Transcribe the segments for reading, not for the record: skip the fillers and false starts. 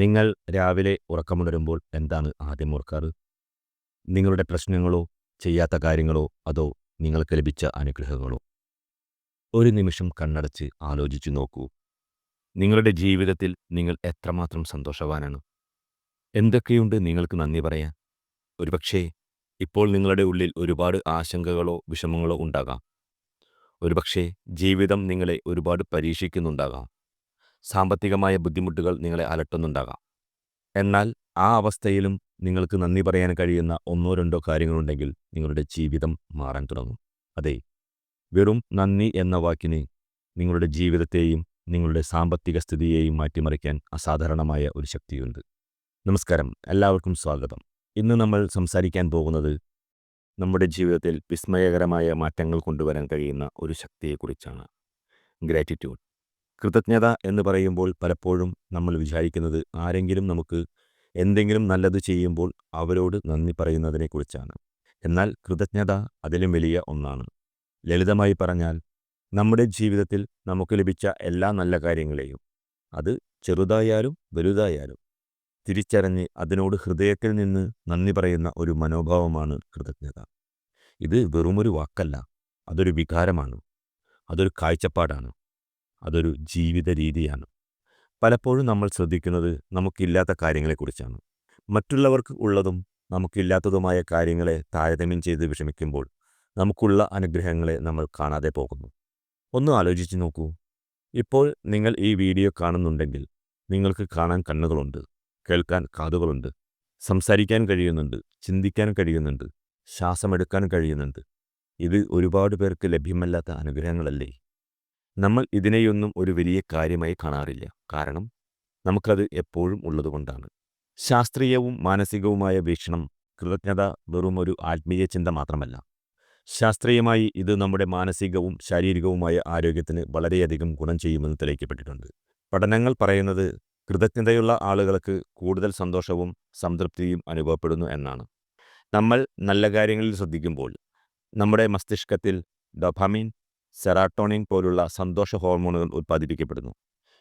നിങ്ങൾ രാവിലെ ഉറക്കമുണരുമ്പോൾ എന്താണ് ആദ്യം ഓർക്കാറ്? നിങ്ങളുടെ പ്രശ്നങ്ങളോ, ചെയ്യാത്ത കാര്യങ്ങളോ, അതോ നിങ്ങൾക്ക് ലഭിച്ച അനുഗ്രഹങ്ങളോ? ഒരു നിമിഷം കണ്ണടച്ച് ആലോചിച്ചു നോക്കൂ. നിങ്ങളുടെ ജീവിതത്തിൽ നിങ്ങൾ എത്രമാത്രം സന്തോഷവാനാണ്? എന്തൊക്കെയുണ്ട് നിങ്ങൾക്ക് നന്ദി പറയാൻ? ഒരുപക്ഷേ ഇപ്പോൾ നിങ്ങളുടെ ഉള്ളിൽ ഒരുപാട് ആശങ്കകളോ വിഷമങ്ങളോ ഉണ്ടാകാം. ഒരുപക്ഷേ ജീവിതം നിങ്ങളെ ഒരുപാട് പരീക്ഷിക്കുന്നുണ്ടാകാം. സാമ്പത്തികമായ ബുദ്ധിമുട്ടുകൾ നിങ്ങളെ അലട്ടുന്നുണ്ടാകാം. എന്നാൽ ആ അവസ്ഥയിലും നിങ്ങൾക്ക് നന്ദി പറയാൻ കഴിയുന്ന ഒന്നോ രണ്ടോ കാര്യങ്ങളുണ്ടെങ്കിൽ നിങ്ങളുടെ ജീവിതം മാറാൻ തുടങ്ങും. അതെ, വെറും നന്ദി എന്ന വാക്കിന് നിങ്ങളുടെ ജീവിതത്തെയും നിങ്ങളുടെ സാമ്പത്തിക സ്ഥിതിയെയും മാറ്റിമറിക്കാൻ അസാധാരണമായ ഒരു ശക്തിയുണ്ട്. നമസ്കാരം, എല്ലാവർക്കും സ്വാഗതം. ഇന്ന് നമ്മൾ സംസാരിക്കാൻ പോകുന്നത് നമ്മുടെ ജീവിതത്തിൽ വിസ്മയകരമായ മാറ്റങ്ങൾ കൊണ്ടുവരാൻ കഴിയുന്ന ഒരു ശക്തിയെക്കുറിച്ചാണ്. ഗ്രാറ്റിറ്റ്യൂഡ്. കൃതജ്ഞത എന്ന് പറയുമ്പോൾ പലപ്പോഴും നമ്മൾ വിചാരിക്കുന്നത് ആരെങ്കിലും നമുക്ക് എന്തെങ്കിലും നല്ലത് ചെയ്യുമ്പോൾ അവരോട് നന്ദി പറയുന്നതിനെക്കുറിച്ചാണ്. എന്നാൽ കൃതജ്ഞത അതിലും വലിയ ഒന്നാണ്. ലളിതമായി പറഞ്ഞാൽ നമ്മുടെ ജീവിതത്തിൽ നമുക്ക് ലഭിച്ച എല്ലാ നല്ല കാര്യങ്ങളെയും, അത് ചെറുതായാലും വലുതായാലും, തിരിച്ചറിഞ്ഞ് അതിനോട് ഹൃദയത്തിൽ നിന്ന് നന്ദി പറയുന്ന ഒരു മനോഭാവമാണ് കൃതജ്ഞത. ഇത് വെറുമൊരു വാക്കല്ല, അതൊരു വികാരമാണ്, അതൊരു കാഴ്ചപ്പാടാണ്, അതൊരു ജീവിത രീതിയാണ്. പലപ്പോഴും നമ്മൾ ശ്രദ്ധിക്കുന്നത് നമുക്കില്ലാത്ത കാര്യങ്ങളെക്കുറിച്ചാണ്. മറ്റുള്ളവർക്ക് ഉള്ളതും നമുക്കില്ലാത്തതുമായ കാര്യങ്ങളെ താരതമ്യം ചെയ്ത് വിഷമിക്കുമ്പോൾ നമുക്കുള്ള അനുഗ്രഹങ്ങളെ നമ്മൾ കാണാതെ പോകുന്നു. ഒന്ന് ആലോചിച്ച് നോക്കൂ. ഇപ്പോൾ നിങ്ങൾ ഈ വീഡിയോ കാണുന്നുണ്ടെങ്കിൽ നിങ്ങൾക്ക് കാണാൻ കണ്ണുകളുണ്ട്, കേൾക്കാൻ കാതുകളുണ്ട്, സംസാരിക്കാൻ കഴിയുന്നുണ്ട്, ചിന്തിക്കാൻ കഴിയുന്നുണ്ട്, ശ്വാസമെടുക്കാൻ കഴിയുന്നുണ്ട്. ഇത് ഒരുപാട് പേർക്ക് ലഭ്യമല്ലാത്ത അനുഗ്രഹങ്ങളല്ലേ? നമ്മൾ ഇതിനെയൊന്നും ഒരു വലിയ കാര്യമായി കാണാറില്ല. കാരണം നമുക്കത് എപ്പോഴും ഉള്ളതുകൊണ്ടാണ്. ശാസ്ത്രീയവും മാനസികവുമായ വീക്ഷണം കൃതജ്ഞത വെറും ഒരു ആത്മീയ ചിന്ത മാത്രമല്ല. ശാസ്ത്രീയമായി ഇത് നമ്മുടെ മാനസികവും ശാരീരികവുമായ ആരോഗ്യത്തിന് വളരെയധികം ഗുണം ചെയ്യുമെന്ന് തെളിയിക്കപ്പെട്ടിട്ടുണ്ട്. പഠനങ്ങൾ പറയുന്നത് കൃതജ്ഞതയുള്ള ആളുകൾക്ക് കൂടുതൽ സന്തോഷവും സംതൃപ്തിയും അനുഭവപ്പെടുന്നു എന്നാണ്. നമ്മൾ നല്ല കാര്യങ്ങളിൽ ശ്രദ്ധിക്കുമ്പോൾ നമ്മുടെ മസ്തിഷ്കത്തിൽ ഡോപാമിൻ, സെറാട്ടോണിൻ പോലുള്ള സന്തോഷ ഹോർമോണുകൾ ഉത്പാദിപ്പിക്കപ്പെടുന്നു.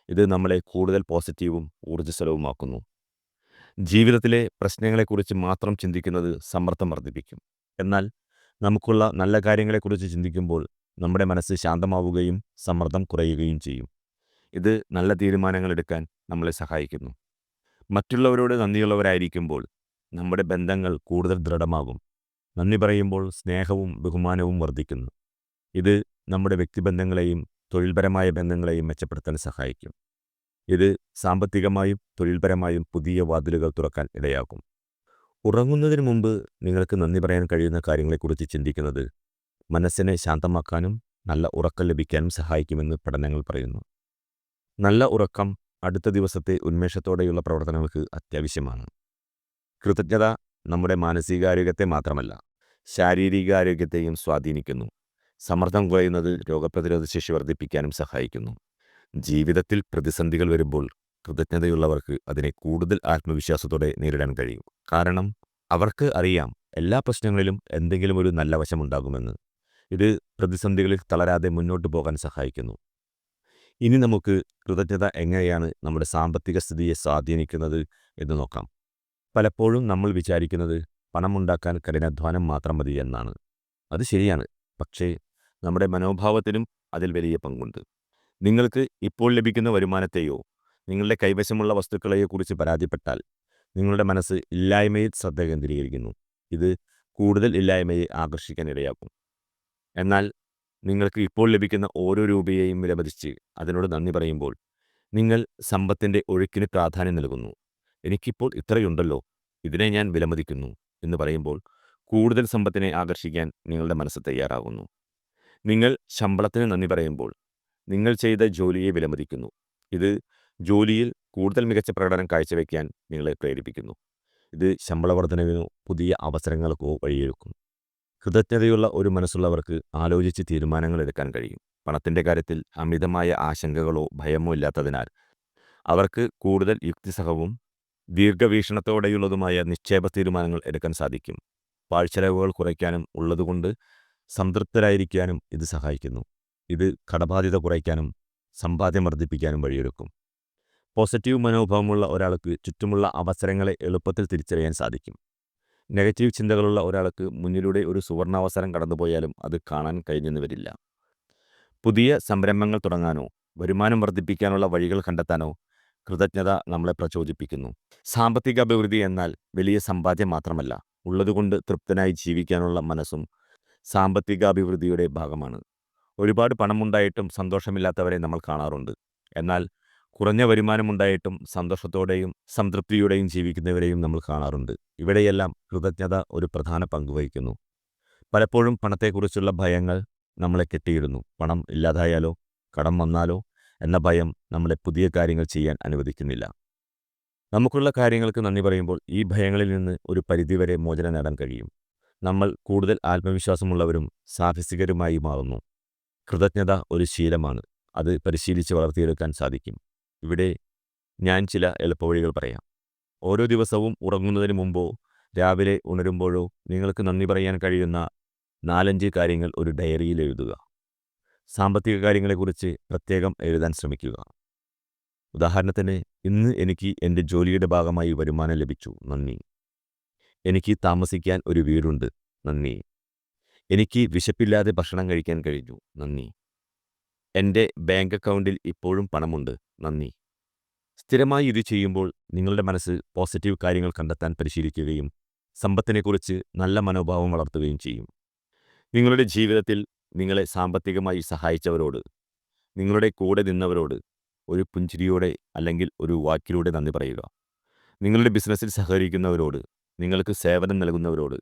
ഇത് നമ്മളെ കൂടുതൽ പോസിറ്റീവും ഊർജ്ജസ്വലവുമാക്കുന്നു. ജീവിതത്തിലെ പ്രശ്നങ്ങളെക്കുറിച്ച് മാത്രം ചിന്തിക്കുന്നത് സമ്മർദ്ദം വർദ്ധിപ്പിക്കും. എന്നാൽ നമുക്കുള്ള നല്ല കാര്യങ്ങളെക്കുറിച്ച് ചിന്തിക്കുമ്പോൾ നമ്മുടെ മനസ്സ് ശാന്തമാവുകയും സമ്മർദ്ദം കുറയുകയും ചെയ്യും. ഇത് നല്ല തീരുമാനങ്ങൾ എടുക്കാൻ നമ്മളെ സഹായിക്കുന്നു. മറ്റുള്ളവരോട് നന്ദിയുള്ളവരായിരിക്കുമ്പോൾ നമ്മുടെ ബന്ധങ്ങൾ കൂടുതൽ ദൃഢമാകും. നന്ദി പറയുമ്പോൾ സ്നേഹവും ബഹുമാനവും വർദ്ധിക്കുന്നു. ഇത് നമ്മുടെ വ്യക്തിബന്ധങ്ങളെയും തൊഴിൽപരമായ ബന്ധങ്ങളെയും മെച്ചപ്പെടുത്താൻ സഹായിക്കും. ഇത് സാമ്പത്തികമായും തൊഴിൽപരമായും പുതിയ വാതിലുകൾ തുറക്കാൻ ഇടയാക്കും. ഉറങ്ങുന്നതിന് മുമ്പ് നിങ്ങൾക്ക് നന്ദി പറയാൻ കഴിയുന്ന കാര്യങ്ങളെക്കുറിച്ച് ചിന്തിക്കുന്നത് മനസ്സിനെ ശാന്തമാക്കാനും നല്ല ഉറക്കം ലഭിക്കാനും സഹായിക്കുമെന്ന് പഠനങ്ങൾ പറയുന്നു. നല്ല ഉറക്കം അടുത്ത ദിവസത്തെ ഉന്മേഷത്തോടെയുള്ള പ്രവർത്തനങ്ങൾക്ക് അത്യാവശ്യമാണ്. കൃതജ്ഞത നമ്മുടെ മാനസികാരോഗ്യത്തെ മാത്രമല്ല, ശാരീരികാരോഗ്യത്തെയും സ്വാധീനിക്കുന്നു. സമ്മർദ്ദം കുറയുന്നത് രോഗപ്രതിരോധ ശേഷി വർദ്ധിപ്പിക്കാനും സഹായിക്കുന്നു. ജീവിതത്തിൽ പ്രതിസന്ധികൾ വരുമ്പോൾ കൃതജ്ഞതയുള്ളവർക്ക് അതിനെ കൂടുതൽ ആത്മവിശ്വാസത്തോടെ നേരിടാൻ കഴിയും. കാരണം അവർക്ക് അറിയാം എല്ലാ പ്രശ്നങ്ങളിലും എന്തെങ്കിലും ഒരു നല്ല വശമുണ്ടാകുമെന്ന്. ഇത് പ്രതിസന്ധികളിൽ തളരാതെ മുന്നോട്ട് പോകാൻ സഹായിക്കുന്നു. ഇനി നമുക്ക് കൃതജ്ഞത എങ്ങനെയാണ് നമ്മുടെ സാമ്പത്തിക സ്ഥിതിയെ സ്വാധീനിക്കുന്നത് എന്ന് നോക്കാം. പലപ്പോഴും നമ്മൾ വിചാരിക്കുന്നത് പണമുണ്ടാക്കാൻ കഠിനാധ്വാനം മാത്രം മതി എന്നാണ്. അത് ശരിയാണ്. പക്ഷേ നമ്മുടെ മനോഭാവത്തിനും അതിൽ വലിയ പങ്കുണ്ട്. നിങ്ങൾക്ക് ഇപ്പോൾ ലഭിക്കുന്ന വരുമാനത്തെയോ നിങ്ങളുടെ കൈവശമുള്ള വസ്തുക്കളെയോ കുറിച്ച് പരാതിപ്പെട്ടാൽ നിങ്ങളുടെ മനസ്സ് ഇല്ലായ്മയിൽ ശ്രദ്ധ കേന്ദ്രീകരിക്കുന്നു. ഇത് കൂടുതൽ ഇല്ലായ്മയെ ആകർഷിക്കാൻ ഇടയാക്കും. എന്നാൽ നിങ്ങൾക്ക് ഇപ്പോൾ ലഭിക്കുന്ന ഓരോ രൂപയെയും വിലമതിച്ച് അതിനോട് നന്ദി പറയുമ്പോൾ നിങ്ങൾ സമ്പത്തിൻ്റെ ഒഴുക്കിന് പ്രാധാന്യം നൽകുന്നു. എനിക്കിപ്പോൾ ഇത്രയുണ്ടല്ലോ, ഇതിനെ ഞാൻ വിലമതിക്കുന്നു എന്ന് പറയുമ്പോൾ കൂടുതൽ സമ്പത്തിനെ ആകർഷിക്കാൻ നിങ്ങളുടെ മനസ്സ് തയ്യാറാകുന്നു. നിങ്ങൾ ശമ്പളത്തിന് നന്ദി പറയുമ്പോൾ നിങ്ങൾ ചെയ്ത ജോലിയെ വിലമതിക്കുന്നു. ഇത് ജോലിയിൽ കൂടുതൽ മികച്ച പ്രകടനം കാഴ്ചവെക്കാൻ നിങ്ങളെ പ്രേരിപ്പിക്കുന്നു. ഇത് ശമ്പള വർധനവിനോ പുതിയ അവസരങ്ങൾക്കോ വഴിയൊരുക്കും. കൃതജ്ഞതയുള്ള ഒരു മനസ്സുള്ളവർക്ക് ആലോചിച്ച് തീരുമാനങ്ങൾ എടുക്കാൻ കഴിയും. പണത്തിൻ്റെ കാര്യത്തിൽ അമിതമായ ആശങ്കകളോ ഭയമോ ഇല്ലാത്തതിനാൽ അവർക്ക് കൂടുതൽ യുക്തിസഹവും ദീർഘവീക്ഷണത്തോടെയുള്ളതുമായ നിക്ഷേപ തീരുമാനങ്ങൾ എടുക്കാൻ സാധിക്കും. പാഴ്ചെലവുകൾ കുറയ്ക്കാനും ഉള്ളതുകൊണ്ട് സംതൃപ്തരായിരിക്കാനും ഇത് സഹായിക്കുന്നു. ഇത് കടബാധ്യത കുറയ്ക്കാനും സമ്പാദ്യം വർദ്ധിപ്പിക്കാനും വഴിയൊരുക്കും. പോസിറ്റീവ് മനോഭാവമുള്ള ഒരാൾക്ക് ചുറ്റുമുള്ള അവസരങ്ങളെ എളുപ്പത്തിൽ തിരിച്ചറിയാൻ സാധിക്കും. നെഗറ്റീവ് ചിന്തകളുള്ള ഒരാൾക്ക് മുന്നിലൂടെ ഒരു സുവർണാവസരം കടന്നുപോയാലും അത് കാണാൻ കഴിഞ്ഞെന്ന് വരില്ല. പുതിയ സംരംഭങ്ങൾ തുടങ്ങാനോ വരുമാനം വർദ്ധിപ്പിക്കാനുള്ള വഴികൾ കണ്ടെത്താനോ കൃതജ്ഞത നമ്മളെ പ്രചോദിപ്പിക്കുന്നു. സാമ്പത്തിക അഭിവൃദ്ധി എന്നാൽ വലിയ സമ്പാദ്യം മാത്രമല്ല, ഉള്ളതുകൊണ്ട് തൃപ്തനായി ജീവിക്കാനുള്ള മനസ്സും സാമ്പത്തിക അഭിവൃദ്ധിയുടെ ഭാഗമാണ്. ഒരുപാട് പണമുണ്ടായിട്ടും സന്തോഷമില്ലാത്തവരെ നമ്മൾ കാണാറുണ്ട്. എന്നാൽ കുറഞ്ഞ വരുമാനമുണ്ടായിട്ടും സന്തോഷത്തോടെയും സംതൃപ്തിയോടെയും ജീവിക്കുന്നവരെയും നമ്മൾ കാണാറുണ്ട്. ഇവിടെയെല്ലാം കൃതജ്ഞത ഒരു പ്രധാന പങ്ക് വഹിക്കുന്നു. പലപ്പോഴും പണത്തെക്കുറിച്ചുള്ള ഭയങ്ങൾ നമ്മളെ കെട്ടിയിടുന്നു. പണം ഇല്ലാതായാലോ, കടം വന്നാലോ എന്ന ഭയം നമ്മളെ പുതിയ കാര്യങ്ങൾ ചെയ്യാൻ അനുവദിക്കുന്നില്ല. നമുക്കുള്ള കാര്യങ്ങൾക്ക് നന്ദി പറയുമ്പോൾ ഈ ഭയങ്ങളിൽ നിന്ന് ഒരു പരിധിവരെ മോചനം നേടാൻ കഴിയും. നമ്മൾ കൂടുതൽ ആത്മവിശ്വാസമുള്ളവരും സാഹസികരുമായി മാറുന്നു. കൃതജ്ഞത ഒരു ശീലമാണ്. അത് പരിശീലിച്ച് വളർത്തിയെടുക്കാൻ സാധിക്കും. ഇവിടെ ഞാൻ ചില എളുപ്പവഴികൾ പറയാം. ഓരോ ദിവസവും ഉറങ്ങുന്നതിന് മുമ്പോ രാവിലെ ഉണരുമ്പോഴോ നിങ്ങൾക്ക് നന്ദി പറയാൻ കഴിയുന്ന 4-5 കാര്യങ്ങൾ ഒരു ഡയറിയിൽ എഴുതുക. സാമ്പത്തിക കാര്യങ്ങളെക്കുറിച്ച് പ്രത്യേകം എഴുതാൻ ശ്രമിക്കുക. ഉദാഹരണത്തിന്, ഇന്ന് എനിക്ക് എൻ്റെ ജോലിയുടെ ഭാഗമായി വരുമാനം ലഭിച്ചു, നന്ദി. എനിക്ക് താമസിക്കാൻ ഒരു വീടുണ്ട്, നന്ദി. എനിക്ക് വിശപ്പില്ലാതെ ഭക്ഷണം കഴിക്കാൻ കഴിഞ്ഞു, നന്ദി. എൻ്റെ ബാങ്ക് അക്കൗണ്ടിൽ ഇപ്പോഴും പണമുണ്ട്, നന്ദി. സ്ഥിരമായി ഇത് ചെയ്യുമ്പോൾ നിങ്ങളുടെ മനസ്സ് പോസിറ്റീവ് കാര്യങ്ങൾ കണ്ടെത്താൻ പരിശീലിക്കുകയും സമ്പത്തിനെക്കുറിച്ച് നല്ല മനോഭാവം വളർത്തുകയും ചെയ്യും. നിങ്ങളുടെ ജീവിതത്തിൽ നിങ്ങളെ സാമ്പത്തികമായി സഹായിച്ചവരോട്, നിങ്ങളുടെ കൂടെ നിന്നവരോട് ഒരു പുഞ്ചിരിയോടെ അല്ലെങ്കിൽ ഒരു വാക്കിലൂടെ നന്ദി പറയുക. നിങ്ങളുടെ ബിസിനസ്സിൽ സഹകരിക്കുന്നവരോട്, നിങ്ങൾക്ക് സേവനം നൽകുന്നവരോട്,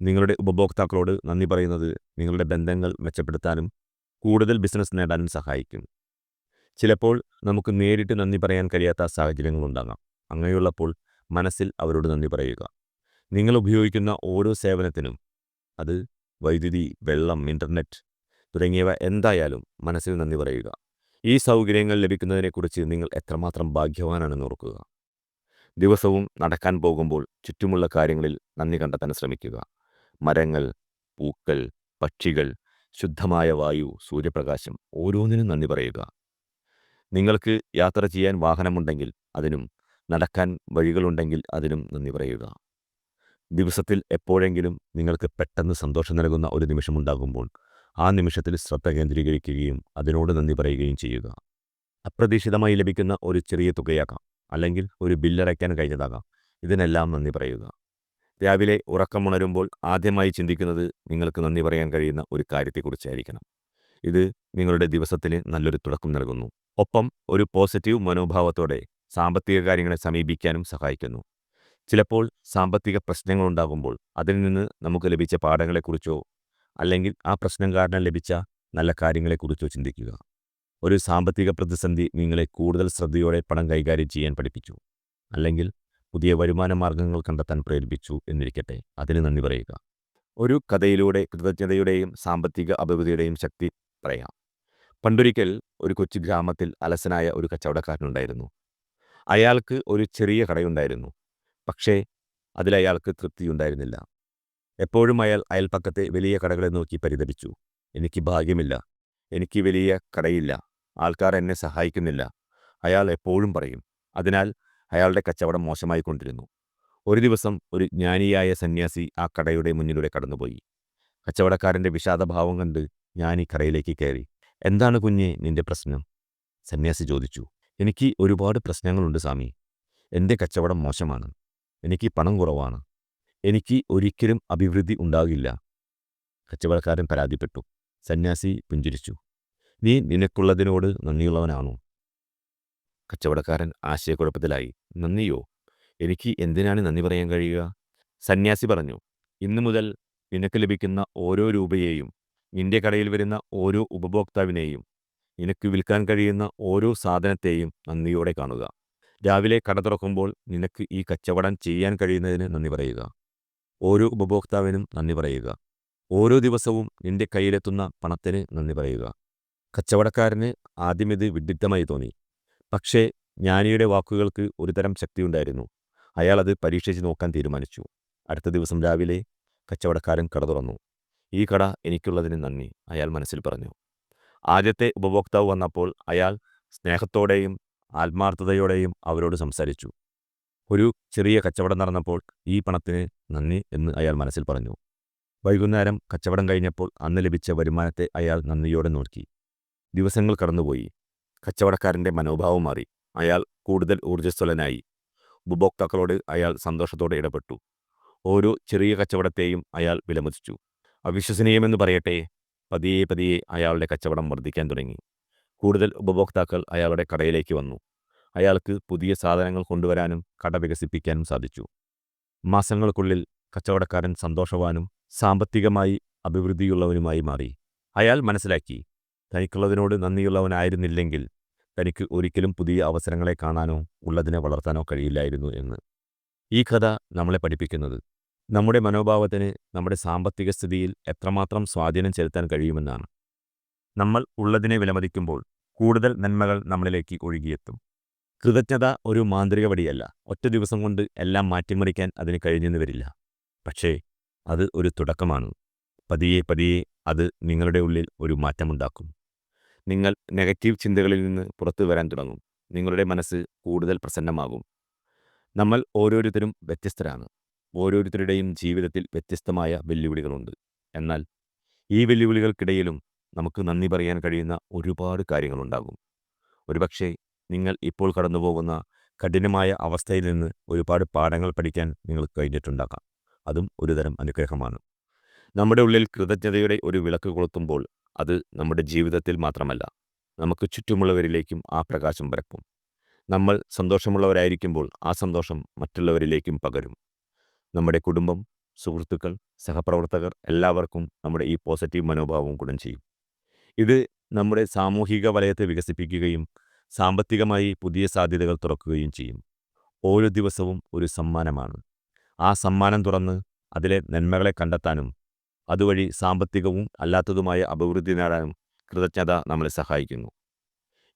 നിങ്ങളുടെ ഉപഭോക്താക്കളോട് നന്ദി പറയുന്നത് നിങ്ങളുടെ ബന്ധങ്ങൾ മെച്ചപ്പെടുത്താനും കൂടുതൽ ബിസിനസ് നേടാനും സഹായിക്കും. ചിലപ്പോൾ നമുക്ക് നേരിട്ട് നന്ദി പറയാൻ കഴിയാത്ത സാഹചര്യങ്ങളുണ്ടാകാം. അങ്ങനെയുള്ളപ്പോൾ മനസ്സിൽ അവരോട് നന്ദി പറയുക. നിങ്ങൾ ഉപയോഗിക്കുന്ന ഓരോ സേവനത്തിനും, അത് വൈദ്യുതി, വെള്ളം, ഇൻ്റർനെറ്റ് തുടങ്ങിയവ എന്തായാലും മനസ്സിൽ നന്ദി പറയുക. ഈ സൗകര്യങ്ങൾ ലഭിക്കുന്നതിനെക്കുറിച്ച് നിങ്ങൾ എത്രമാത്രം ഭാഗ്യവാനാണെന്ന് ഓർക്കുക. ദിവസവും നടക്കാൻ പോകുമ്പോൾ ചുറ്റുമുള്ള കാര്യങ്ങളിൽ നന്ദി കണ്ടെത്താൻ ശ്രമിക്കുക. മരങ്ങൾ, പൂക്കൾ, പക്ഷികൾ, ശുദ്ധമായ വായു, സൂര്യപ്രകാശം, ഓരോന്നിനും നന്ദി പറയുക. നിങ്ങൾക്ക് യാത്ര ചെയ്യാൻ വാഹനമുണ്ടെങ്കിൽ അതിനും, നടക്കാൻ വഴികളുണ്ടെങ്കിൽ അതിനും നന്ദി പറയുക. ദിവസത്തിൽ എപ്പോഴെങ്കിലും നിങ്ങൾക്ക് പെട്ടെന്ന് സന്തോഷം നൽകുന്ന ഒരു നിമിഷമുണ്ടാകുമ്പോൾ ആ നിമിഷത്തിൽ ശ്രദ്ധ കേന്ദ്രീകരിക്കുകയും അതിനോട് നന്ദി പറയുകയും ചെയ്യുക. അപ്രതീക്ഷിതമായി ലഭിക്കുന്ന ഒരു ചെറിയ തുകയാകാം, അല്ലെങ്കിൽ ഒരു ബില്ലടയ്ക്കാൻ കഴിഞ്ഞതാകാം. ഇതിനെല്ലാം നന്ദി പറയുക. രാവിലെ ഉറക്കമുണരുമ്പോൾ ആദ്യമായി ചിന്തിക്കുന്നത് നിങ്ങൾക്ക് നന്ദി പറയാൻ കഴിയുന്ന ഒരു കാര്യത്തെക്കുറിച്ചായിരിക്കണം. ഇത് നിങ്ങളുടെ ദിവസത്തിന് നല്ലൊരു തുടക്കം നൽകുന്നു. ഒപ്പം ഒരു പോസിറ്റീവ് മനോഭാവത്തോടെ സാമ്പത്തിക കാര്യങ്ങളെ സമീപിക്കാനും സഹായിക്കുന്നു. ചിലപ്പോൾ സാമ്പത്തിക പ്രശ്നങ്ങളുണ്ടാകുമ്പോൾ അതിൽ നിന്ന് നമുക്ക് ലഭിച്ച പാഠങ്ങളെക്കുറിച്ചോ അല്ലെങ്കിൽ ആ പ്രശ്നം കാരണം ലഭിച്ച നല്ല കാര്യങ്ങളെക്കുറിച്ചോ ചിന്തിക്കുക. ഒരു സാമ്പത്തിക പ്രതിസന്ധി നിങ്ങളെ കൂടുതൽ ശ്രദ്ധയോടെ പണം കൈകാര്യം ചെയ്യാൻ പഠിപ്പിച്ചു, അല്ലെങ്കിൽ പുതിയ വരുമാന മാർഗങ്ങൾ കണ്ടെത്താൻ പ്രേരിപ്പിച്ചു എന്നിരിക്കട്ടെ, അതിന് നന്ദി പറയുക. ഒരു കഥയിലൂടെ കൃതജ്ഞതയുടെയും സാമ്പത്തിക അഭിവൃദ്ധിയുടെയും ശക്തി പറയാം. പണ്ടൊരിക്കൽ ഒരു കൊച്ചു ഗ്രാമത്തിൽ അലസനായ ഒരു കച്ചവടക്കാരനുണ്ടായിരുന്നു. അയാൾക്ക് ഒരു ചെറിയ കടയുണ്ടായിരുന്നു. പക്ഷേ അതിലയാൾക്ക് തൃപ്തിയുണ്ടായിരുന്നില്ല. എപ്പോഴും അയാൾ അയൽപ്പക്കത്തെ വലിയ കടകളെ നോക്കി പരിതപിച്ചു. എനിക്ക് ഭാഗ്യമില്ല, എനിക്ക് വലിയ കടയില്ല, ആൾക്കാർ എന്നെ സഹായിക്കുന്നില്ല, അയാൾ എപ്പോഴും പറയും. അതിനാൽ അയാളുടെ കച്ചവടം മോശമായിക്കൊണ്ടിരുന്നു. ഒരു ദിവസം ഒരു ജ്ഞാനിയായ സന്യാസി ആ കടയുടെ മുന്നിലൂടെ കടന്നുപോയി. കച്ചവടക്കാരൻ്റെ വിഷാദഭാവം കണ്ട് ജ്ഞാനി കടയിലേക്ക് കയറി. എന്താണ് കുഞ്ഞെ നിന്റെ പ്രശ്നം? സന്യാസി ചോദിച്ചു. എനിക്ക് ഒരുപാട് പ്രശ്നങ്ങളുണ്ട് സ്വാമി. എൻ്റെ കച്ചവടം മോശമാണ്, എനിക്ക് പണം കുറവാണ്, എനിക്ക് ഒരിക്കലും അഭിവൃദ്ധി ഉണ്ടാകില്ല. കച്ചവടക്കാരൻ പരാതിപ്പെട്ടു. സന്യാസി പുഞ്ചിരിച്ചു. നീ നിനക്കുള്ളതിനോട് നന്ദിയുള്ളവനാണോ? കച്ചവടക്കാരൻ ആശയക്കുഴപ്പത്തിലായി. നന്ദിയോ? എനിക്ക് എന്തിനാണ് നന്ദി പറയാൻ കഴിയുക? സന്യാസി പറഞ്ഞു, ഇന്നു മുതൽ നിനക്ക് ലഭിക്കുന്ന ഓരോ രൂപയെയും, നിന്റെ കടയിൽ വരുന്ന ഓരോ ഉപഭോക്താവിനെയും, നിനക്ക് വിൽക്കാൻ കഴിയുന്ന ഓരോ സാധനത്തെയും നന്ദിയോടെ കാണുക. രാവിലെ കട തുറക്കുമ്പോൾ നിനക്ക് ഈ കച്ചവടം ചെയ്യാൻ കഴിയുന്നതിന് നന്ദി പറയുക. ഓരോ ഉപഭോക്താവിനും നന്ദി പറയുക. ഓരോ ദിവസവും നിന്റെ കയ്യിലെത്തുന്ന പണത്തിന് നന്ദി പറയുക. കച്ചവടക്കാരന് ആദ്യം ഇത് വിഡ്ഢിത്തമായി തോന്നി. പക്ഷേ ജ്ഞാനിയുടെ വാക്കുകൾക്ക് ഒരുതരം ശക്തിയുണ്ടായിരുന്നു. അയാൾ അത് പരീക്ഷിച്ച് നോക്കാൻ തീരുമാനിച്ചു. അടുത്ത ദിവസം രാവിലെ കച്ചവടക്കാരൻ കട തുറന്നു. ഈ കട എനിക്കുള്ളതിന് നന്ദി, അയാൾ മനസ്സിൽ പറഞ്ഞു. ആദ്യത്തെ ഉപഭോക്താവ് വന്നപ്പോൾ അയാൾ സ്നേഹത്തോടെയും ആത്മാർത്ഥതയോടെയും അവരോട് സംസാരിച്ചു. ഒരു ചെറിയ കച്ചവടം നടന്നപ്പോൾ ഈ പണത്തിന് നന്ദി എന്ന് അയാൾ മനസ്സിൽ പറഞ്ഞു. വൈകുന്നേരം കച്ചവടം കഴിഞ്ഞപ്പോൾ അന്ന് ലഭിച്ച വരുമാനത്തെ അയാൾ നന്ദിയോടെ നോക്കി. ദിവസങ്ങൾ കടന്നുപോയി. കച്ചവടക്കാരൻ്റെ മനോഭാവം മാറി. അയാൾ കൂടുതൽ ഊർജ്ജസ്വലനായി. ഉപഭോക്താക്കളോട് അയാൾ സന്തോഷത്തോടെ ഇടപെട്ടു. ഓരോ ചെറിയ കച്ചവടത്തെയും അയാൾ വിലമതിച്ചു. അവിശ്വസനീയമെന്ന് പറയട്ടെ, പതിയെ പതിയെ അയാളുടെ കച്ചവടം വർദ്ധിക്കാൻ തുടങ്ങി. കൂടുതൽ ഉപഭോക്താക്കൾ അയാളുടെ കടയിലേക്ക് വന്നു. അയാൾക്ക് പുതിയ സാധനങ്ങൾ കൊണ്ടുവരാനും കട വികസിപ്പിക്കാനും സാധിച്ചു. മാസങ്ങൾക്കുള്ളിൽ കച്ചവടക്കാരൻ സന്തോഷവാനും സാമ്പത്തികമായി അഭിവൃദ്ധിയുള്ളവനുമായി മാറി. അയാൾ മനസ്സിലാക്കി, തനിക്കുള്ളതിനോട് നന്ദിയുള്ളവനായിരുന്നില്ലെങ്കിൽ തനിക്ക് ഒരിക്കലും പുതിയ അവസരങ്ങളെ കാണാനോ ഉള്ളതിനെ വളർത്താനോ കഴിയില്ലായിരുന്നു എന്ന്. ഈ കഥ നമ്മളെ പഠിപ്പിക്കുന്നത് നമ്മുടെ മനോഭാവത്തിന് നമ്മുടെ സാമ്പത്തിക സ്ഥിതിയിൽ എത്രമാത്രം സ്വാധീനം ചെലുത്താൻ കഴിയുമെന്നാണ്. നമ്മൾ ഉള്ളതിനെ വിലമതിക്കുമ്പോൾ കൂടുതൽ നന്മകൾ നമ്മളിലേക്ക് ഒഴുകിയെത്തും. കൃതജ്ഞത ഒരു മാന്ത്രിക വടിയല്ല. ഒറ്റ ദിവസം കൊണ്ട് എല്ലാം മാറ്റിമറിക്കാൻ അതിന് കഴിഞ്ഞെന്ന് വരില്ല. പക്ഷേ അത് ഒരു തുടക്കമാണ്. പതിയെ പതിയെ അത് നിങ്ങളുടെ ഉള്ളിൽ ഒരു മാറ്റമുണ്ടാക്കും. നിങ്ങൾ നെഗറ്റീവ് ചിന്തകളിൽ നിന്ന് പുറത്തു വരാൻ തുടങ്ങും. നിങ്ങളുടെ മനസ്സ് കൂടുതൽ പ്രസന്നമാകും. നമ്മൾ ഓരോരുത്തരും വ്യത്യസ്തരാണ്. ഓരോരുത്തരുടെയും ജീവിതത്തിൽ വ്യത്യസ്തമായ വെല്ലുവിളികളുണ്ട്. എന്നാൽ ഈ വെല്ലുവിളികൾക്കിടയിലും നമുക്ക് നന്ദി പറയാൻ കഴിയുന്ന ഒരുപാട് കാര്യങ്ങളുണ്ടാകും. ഒരുപക്ഷെ നിങ്ങൾ ഇപ്പോൾ കടന്നുപോകുന്ന കഠിനമായ അവസ്ഥയിൽ നിന്ന് ഒരുപാട് പാഠങ്ങൾ പഠിക്കാൻ നിങ്ങൾക്ക് കഴിഞ്ഞിട്ടുണ്ടാകാം. അതും ഒരുതരം അനുഗ്രഹമാണ്. നമ്മുടെ ഉള്ളിൽ കൃതജ്ഞതയുടെ ഒരു വിളക്ക് കൊളുത്തുമ്പോൾ അത് നമ്മുടെ ജീവിതത്തിൽ മാത്രമല്ല, നമുക്ക് ചുറ്റുമുള്ളവരിലേക്കും ആ പ്രകാശം പരക്കും. നമ്മൾ സന്തോഷമുള്ളവരായിരിക്കുമ്പോൾ ആ സന്തോഷം മറ്റുള്ളവരിലേക്കും പകരും. നമ്മുടെ കുടുംബം, സുഹൃത്തുക്കൾ, സഹപ്രവർത്തകർ എല്ലാവർക്കും നമ്മുടെ ഈ പോസിറ്റീവ് മനോഭാവം ഗുണം ചെയ്യും. ഇത് നമ്മുടെ സാമൂഹിക വലയത്തെ വികസിപ്പിക്കുകയും സാമ്പത്തികമായി പുതിയ സാധ്യതകൾ തുറക്കുകയും ചെയ്യും. ഓരോ ദിവസവും ഒരു സമ്മാനമാണ്. ആ സമ്മാനം തുറന്ന് അതിലെ നന്മകളെ കണ്ടെത്താനും അതുവഴി സാമ്പത്തികവും അല്ലാത്തതുമായ അഭിവൃദ്ധി നേടാനും കൃതജ്ഞത നമ്മളെ സഹായിക്കുന്നു.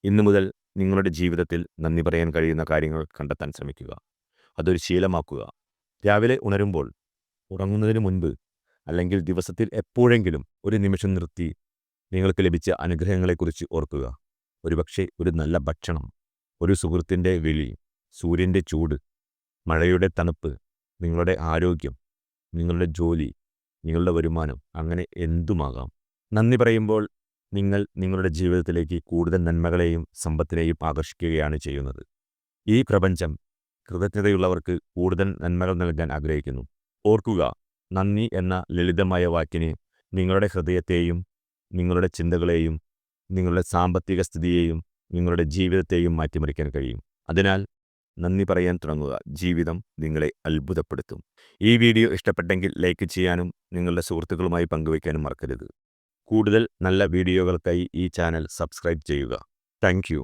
ഇന്നു മുതൽ നിങ്ങളുടെ ജീവിതത്തിൽ നന്ദി പറയാൻ കഴിയുന്ന കാര്യങ്ങൾ കണ്ടെത്താൻ ശ്രമിക്കുക. അതൊരു ശീലമാക്കുക. രാവിലെ ഉണരുമ്പോൾ, ഉറങ്ങുന്നതിന് മുൻപ്, അല്ലെങ്കിൽ ദിവസത്തിൽ എപ്പോഴെങ്കിലും ഒരു നിമിഷം നിർത്തി നിങ്ങൾക്ക് ലഭിച്ച അനുഗ്രഹങ്ങളെക്കുറിച്ച് ഓർക്കുക. ഒരുപക്ഷെ ഒരു നല്ല ഭക്ഷണം, ഒരു സുഹൃത്തിൻ്റെ വിളി, സൂര്യൻ്റെ ചൂട്, മഴയുടെ തണുപ്പ്, നിങ്ങളുടെ ആരോഗ്യം, നിങ്ങളുടെ ജോലി, നിങ്ങളുടെ വരുമാനം, അങ്ങനെ എന്തുമാകാം. നന്ദി പറയുമ്പോൾ നിങ്ങൾ നിങ്ങളുടെ ജീവിതത്തിലേക്ക് കൂടുതൽ നന്മകളെയും സമ്പത്തിനെയും ആകർഷിക്കുകയാണ് ചെയ്യുന്നത്. ഈ പ്രപഞ്ചം കൃതജ്ഞതയുള്ളവർക്ക് കൂടുതൽ നന്മകൾ നൽകാൻ ആഗ്രഹിക്കുന്നു. ഓർക്കുക, നന്ദി എന്ന ലളിതമായ വാക്കിന് നിങ്ങളുടെ ഹൃദയത്തെയും നിങ്ങളുടെ ചിന്തകളെയും നിങ്ങളുടെ സാമ്പത്തിക സ്ഥിതിയെയും നിങ്ങളുടെ ജീവിതത്തെയും മാറ്റിമറിക്കാൻ കഴിയും. അതിനാൽ നന്ദി പറയാൻ തുടങ്ങുക. ജീവിതം നിങ്ങളെ അത്ഭുതപ്പെടുത്തും. ഈ വീഡിയോ ഇഷ്ടപ്പെട്ടെങ്കിൽ ലൈക്ക് ചെയ്യാനും നിങ്ങളുടെ സുഹൃത്തുക്കളുമായി പങ്കുവയ്ക്കാനും മറക്കരുത്. കൂടുതൽ നല്ല വീഡിയോകൾക്കായി ഈ ചാനൽ സബ്സ്ക്രൈബ് ചെയ്യുക. Thank you.